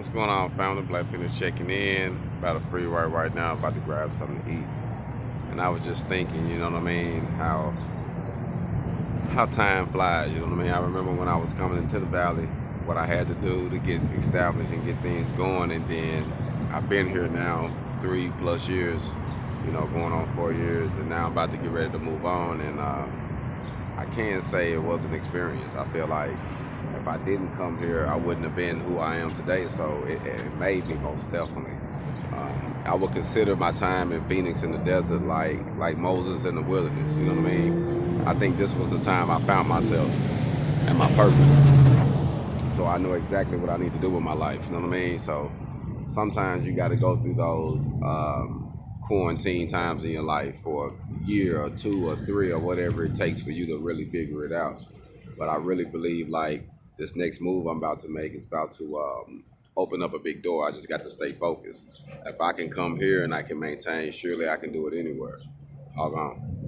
What's going on, family? Black Phoenix checking in. About a freeway right now, about to grab something to eat. And I was just thinking, you know what I mean, how time flies, you know what I mean? I remember when I was coming into the valley, what I had to do to get established and get things going, and then I've been here now 3+ years, going on 4 years, and now I'm about to get ready to move on. And I can't say it was an experience. I feel like if I didn't come here, I wouldn't have been who I am today. So it made me, most definitely. I would consider my time in Phoenix in the desert like Moses in the wilderness. You know what I mean? I think this was the time I found myself and my purpose. So I know exactly what I need to do with my life. You know what I mean? So sometimes you got to go through those quarantine times in your life for a year or 2 or 3 or whatever it takes for you to really figure it out. But I really believe like this next move I'm about to make is about to open up a big door. I just got to stay focused. If I can come here and I can maintain, surely I can do it anywhere. HogOn.